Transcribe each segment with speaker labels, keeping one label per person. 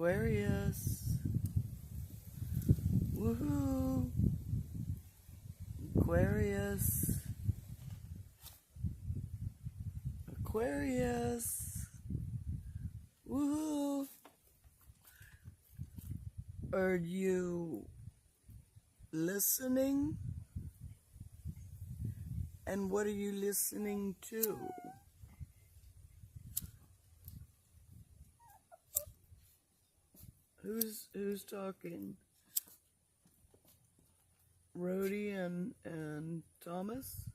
Speaker 1: Aquarius. Woohoo. Aquarius. Aquarius. Woohoo. Are you listening? And what are you listening to? Who's talking? Rhodey and Thomas?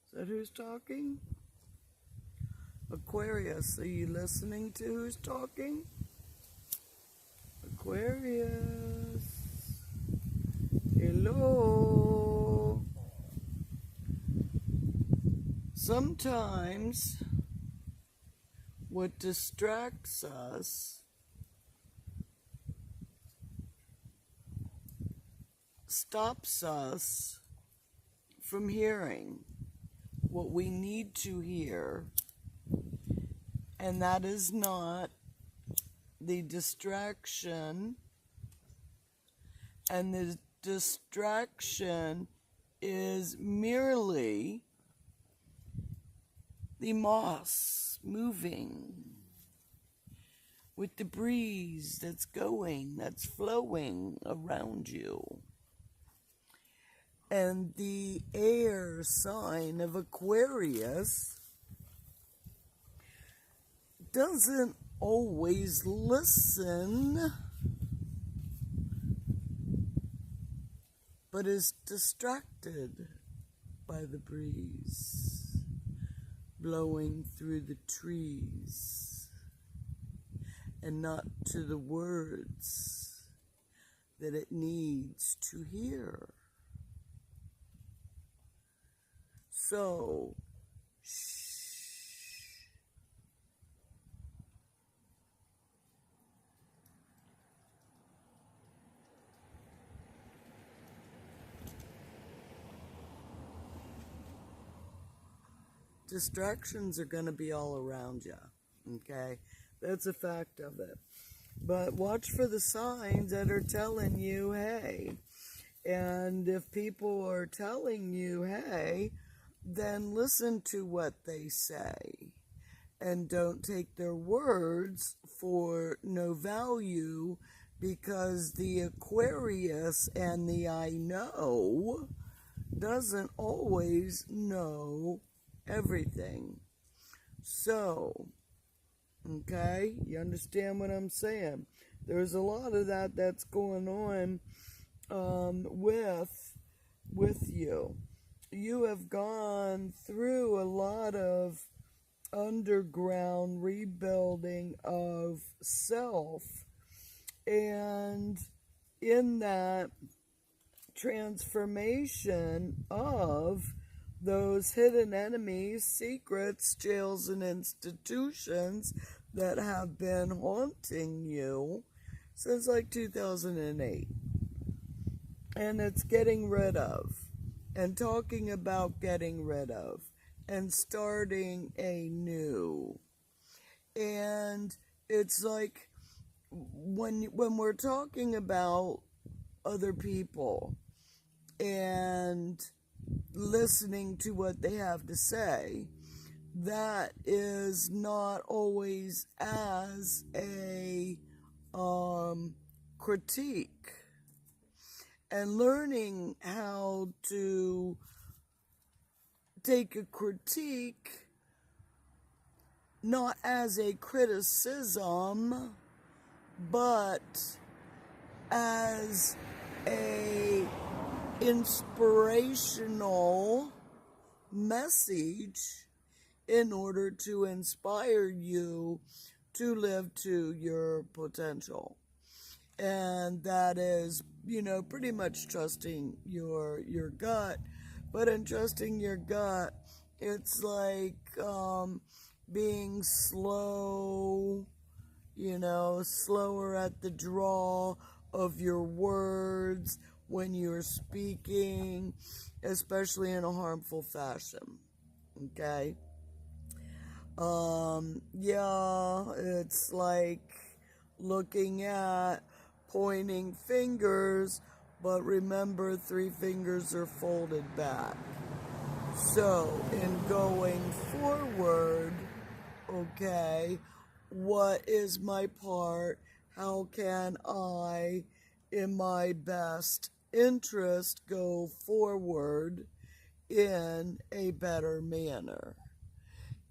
Speaker 1: Is that who's talking? Aquarius, are you listening to who's talking? Aquarius. Hello. Sometimes what distracts us stops us from hearing what we need to hear, and that is not the distraction, and the distraction is merely the moss moving with the breeze that's going, that's flowing around you. And the air sign of Aquarius doesn't always listen, but is distracted by the breeze blowing through the trees and not to the words that it needs to hear. So, shh. Distractions are going to be all around you, okay? That's a fact of it. But watch for the signs that are telling you, hey. And if people are telling you, hey, then listen to what they say. And don't take their words for no value, because the Aquarius and the I know doesn't always know everything. So, okay, you understand what I'm saying? There's a lot of that's going on with you. You have gone through a lot of underground rebuilding of self, and in that transformation of those hidden enemies, secrets, jails, and institutions that have been haunting you since like 2008. And it's getting rid of, and talking about getting rid of, and starting anew. And it's like when we're talking about other people and listening to what they have to say, that is not always as a critique. And learning how to take a critique not as a criticism, but as a inspirational message in order to inspire you to live to your potential. And that is, pretty much trusting your gut. But in trusting your gut, it's like being slow, slower at the draw of your words when you're speaking, especially in a harmful fashion. Okay? Yeah, it's like looking at, pointing fingers, but remember 3 fingers are folded back. So, in going forward, okay, what is my part? How can I, in my best interest, go forward in a better manner?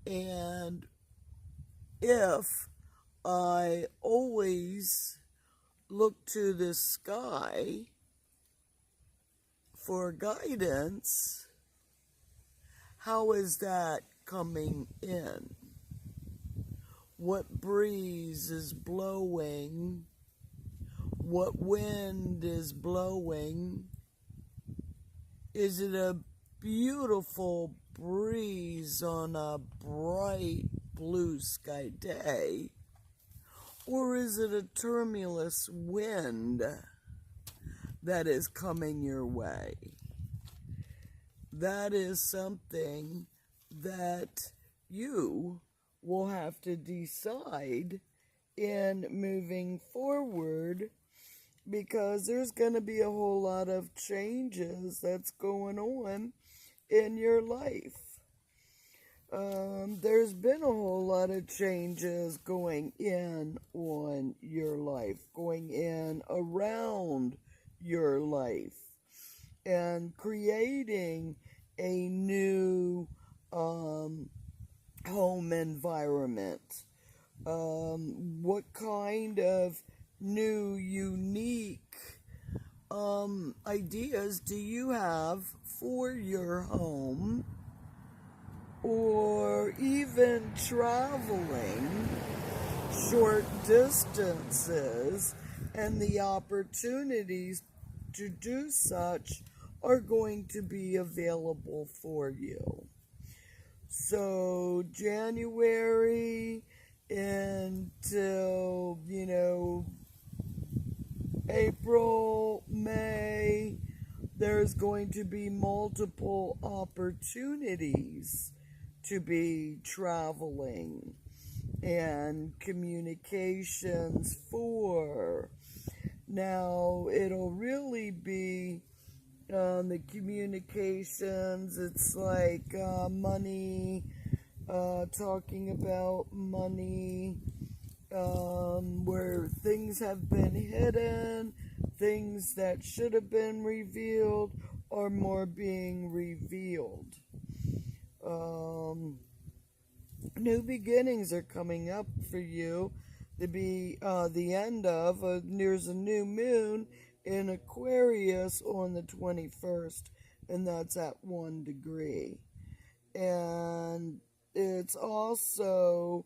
Speaker 1: And if I always look to the sky for guidance, how is that coming in? What breeze is blowing? What wind is blowing? Is it a beautiful breeze on a bright blue sky day? Or is it a tremulous wind that is coming your way? That is something that you will have to decide in moving forward, because there's going to be a whole lot of changes that's going on in your life. There's been a whole lot of changes going in on your life, going in around your life, and creating a new home environment. What kind of new, unique ideas do you have for your home? Or even traveling short distances, and the opportunities to do such are going to be available for you. So January until, April, May, there's going to be multiple opportunities to be traveling and communications for. Now, it'll really be the communications. It's like money, talking about money, where things have been hidden, things that should have been revealed are more being revealed. New beginnings are coming up for you. To be the end of, there's a new moon in Aquarius on the 21st, and that's at 1 degree. And it's also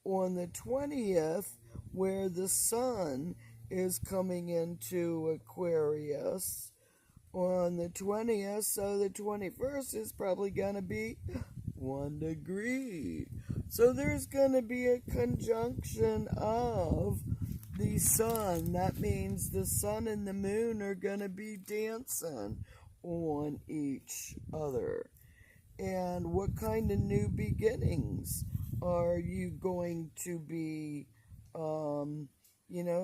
Speaker 1: on the 20th where the sun is coming into Aquarius on the 20th, so the 21st is probably going to be 1 degree. So there's going to be a conjunction of the sun. That means the sun and the moon are going to be dancing on each other. And what kind of new beginnings are you going to be,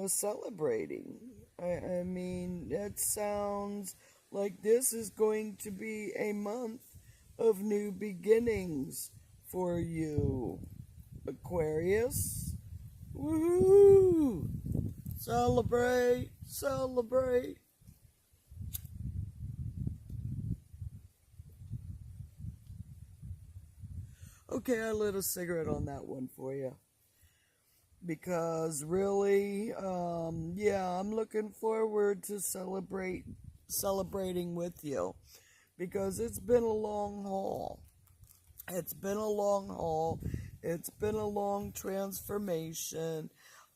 Speaker 1: celebrating? I mean, that sounds like this is going to be a month of new beginnings for you, Aquarius. Woohoo! Celebrate, celebrate. Okay, I lit a cigarette on that one for you. Because really, I'm looking forward to celebrating with you. Because it's been a long haul. It's been a long haul. It's been a long transformation.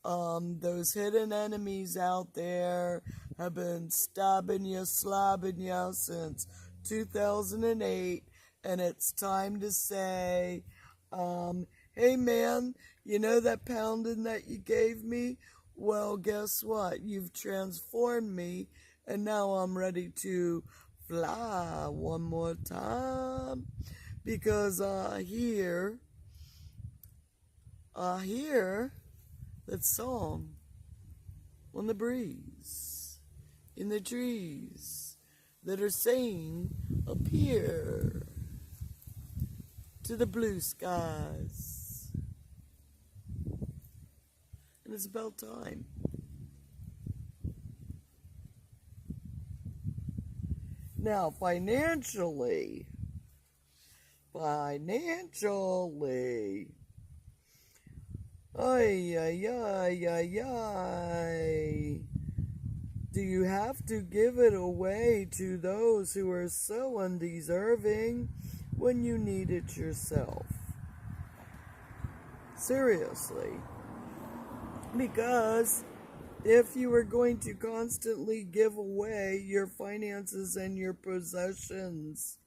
Speaker 1: Those hidden enemies out there have been stabbing you, slabbing you since 2008. And it's time to say, hey man, you know that pounding that you gave me? Well, guess what? You've transformed me, and now I'm ready to fly one more time. Because I hear that song. on the breeze, in the trees that are saying, appear to the blue skies. And it's about time. Now, financially, ay, ay, ay, ay, ay. Do you have to give it away to those who are so undeserving when you need it yourself? Seriously. Because if you are going to constantly give away your finances and your possessions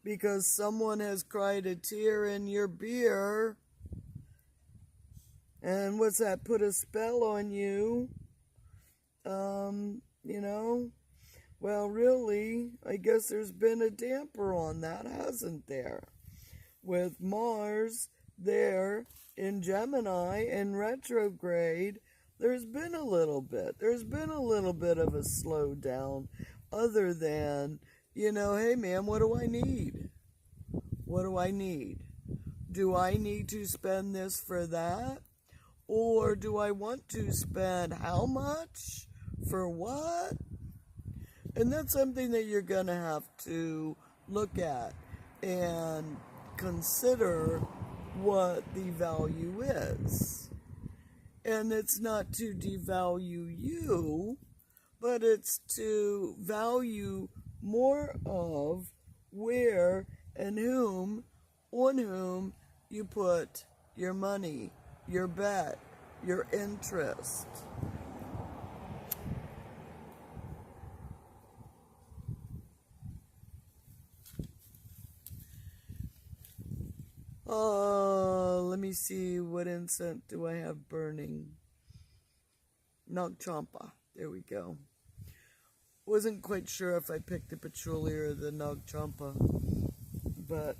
Speaker 1: because someone has cried a tear in your beer, and what's that, put a spell on you, well, really, I guess there's been a damper on that, hasn't there? With Mars there in Gemini in retrograde, there's been a little bit of a slowdown, other than, hey man, what do I need? What do I need? Do I need to spend this for that? Or do I want to spend how much? For what? And that's something that you're going to have to look at and consider what the value is. And it's not to devalue you, but it's to value more of where and whom, on whom you put your money, your bet, your interest. Let me see, what incense do I have burning? Nag Champa. There we go. Wasn't quite sure if I picked the patchouli or the Nag Champa, but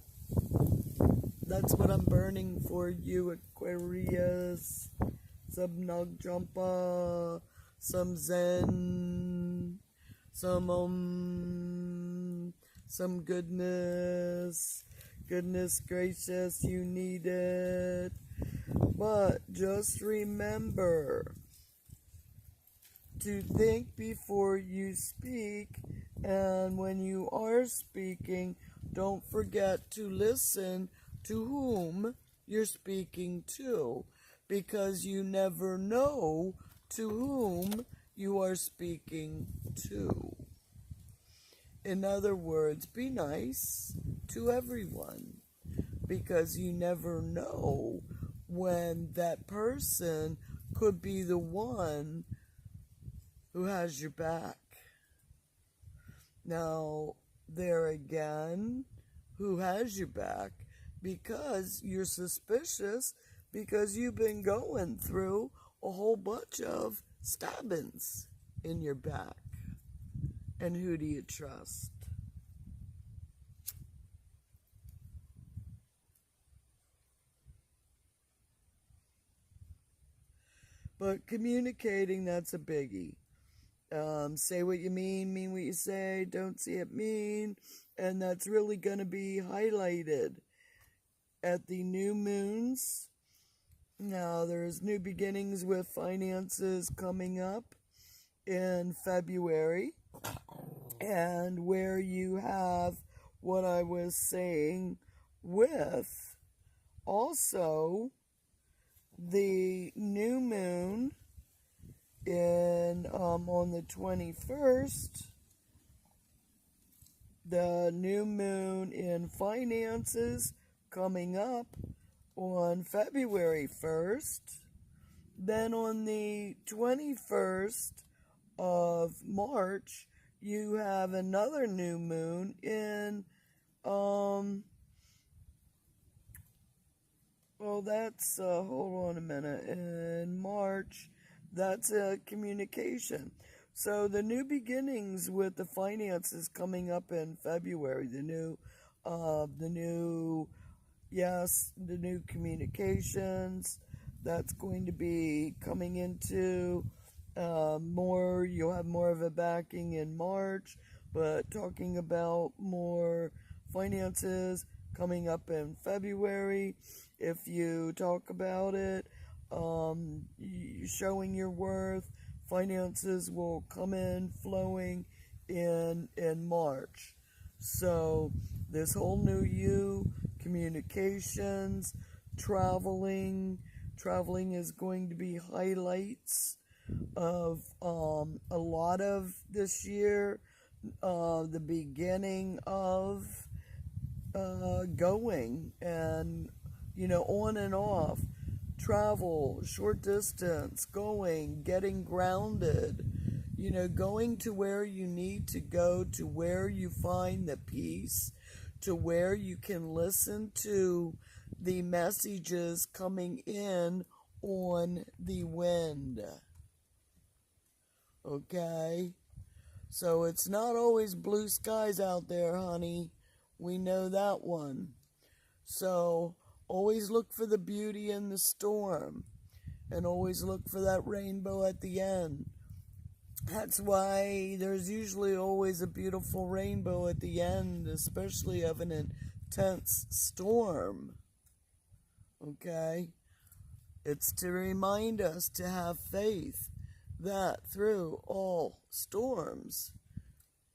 Speaker 1: that's what I'm burning for you, Aquarius. Some Nag Champa, some Zen, some goodness. Goodness gracious, you need it. But just remember to think before you speak, and when you are speaking, don't forget to listen to whom you're speaking to, because you never know to whom you are speaking to. In other words, be nice to everyone, because you never know when that person could be the one who has your back. Now, there again, who has your back? Because you're suspicious, because you've been going through a whole bunch of stabbings in your back. And who do you trust? But communicating, that's a biggie. Say what you mean what you say, don't see it mean. And that's really going to be highlighted at the new moons. Now, there's new beginnings with finances coming up in February. And where you have what I was saying with also the new moon in on the 21st, the new moon in finances coming up on February 1st. Then on the 21st of March, you have another new moon in, hold on a minute, in March, that's a communication. So the new beginnings with the finances coming up in February, the new communications, that's going to be coming into You'll have more of a backing in March, but talking about more finances coming up in February. If you talk about it, showing your worth, finances will come in flowing in March. So this whole new you, communications, traveling is going to be highlights of a lot of this year, the beginning of going, and on and off, travel, short distance, going, getting grounded, going to where you need to go, to where you find the peace, to where you can listen to the messages coming in on the wind. Okay? So it's not always blue skies out there, honey. We know that one. So always look for the beauty in the storm, and always look for that rainbow at the end. That's why there's usually always a beautiful rainbow at the end, especially of an intense storm. Okay? It's to remind us to have faith that through all storms,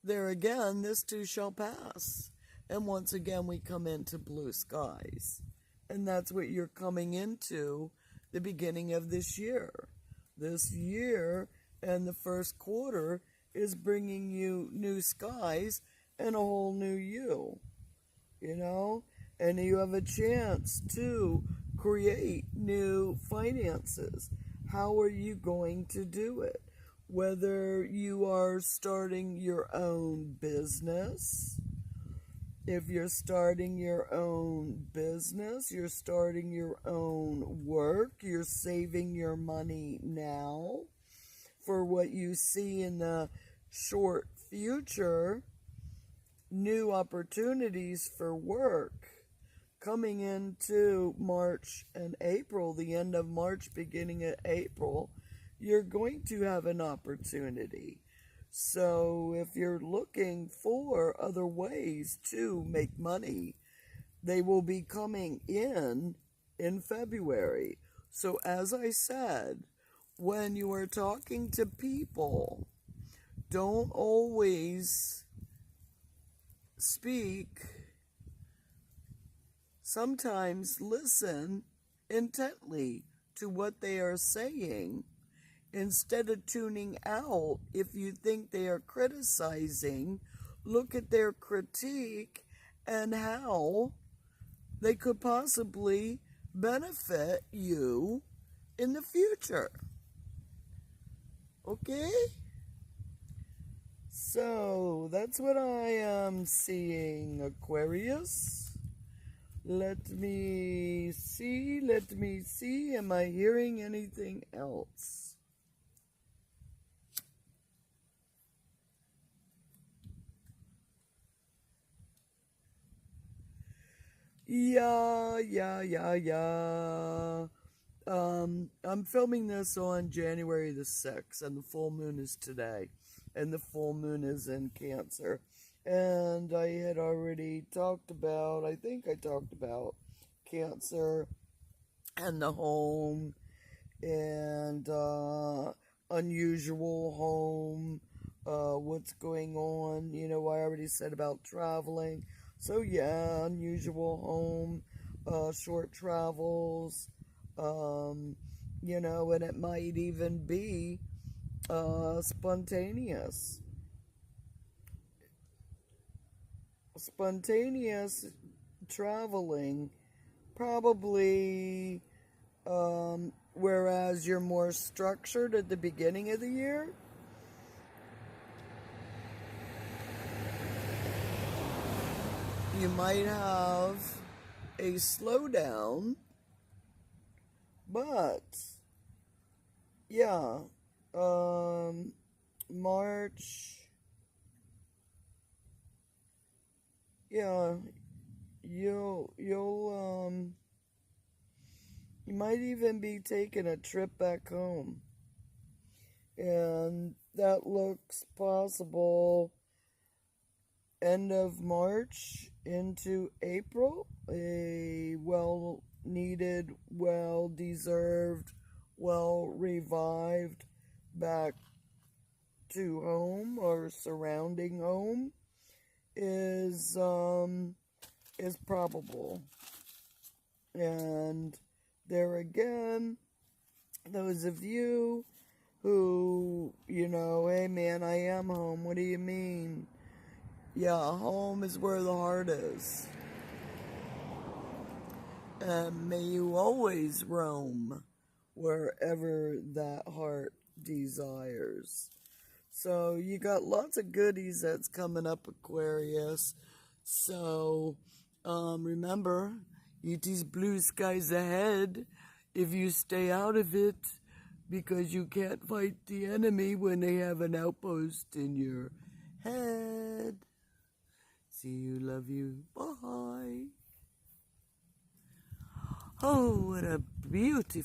Speaker 1: there again, this too shall pass. And once again, we come into blue skies. And that's what you're coming into the beginning of this year. This year and the first quarter is bringing you new skies and a whole new you. And you have a chance to create new finances. How are you going to do it? Whether you are starting your own business, if you're starting your own business, you're starting your own work, you're saving your money now for what you see in the short future, new opportunities for work coming into March and April, the end of March, beginning of April, you're going to have an opportunity. So if you're looking for other ways to make money, they will be coming in February. So as I said, when you are talking to people, don't always speak. Sometimes listen intently to what they are saying instead of tuning out. If you think they are criticizing, look at their critique and how they could possibly benefit you in the future. Okay? So, that's what I am seeing, Aquarius. Let me see. Am I hearing anything else? Yeah. I'm filming this on January the 6th, and the full moon is today. And the full moon is in Cancer. And I had already talked about, I think I talked about Cancer and the home and unusual home, what's going on. I already said about traveling. So yeah, unusual home, short travels, and it might even be spontaneous traveling, probably, whereas you're more structured at the beginning of the year, you might have a slowdown, but yeah, March, yeah, you might even be taking a trip back home. And that looks possible end of March into April. A well-needed, well-deserved, well-revived back to home or surrounding home is probable. And there again, those of you who, hey man, I am home. What do you mean? Yeah, home is where the heart is. And may you always roam wherever that heart desires. So you got lots of goodies that's coming up, Aquarius. So remember, it is blue skies ahead if you stay out of it, because you can't fight the enemy when they have an outpost in your head. See you, love you, bye. Oh, what a beautiful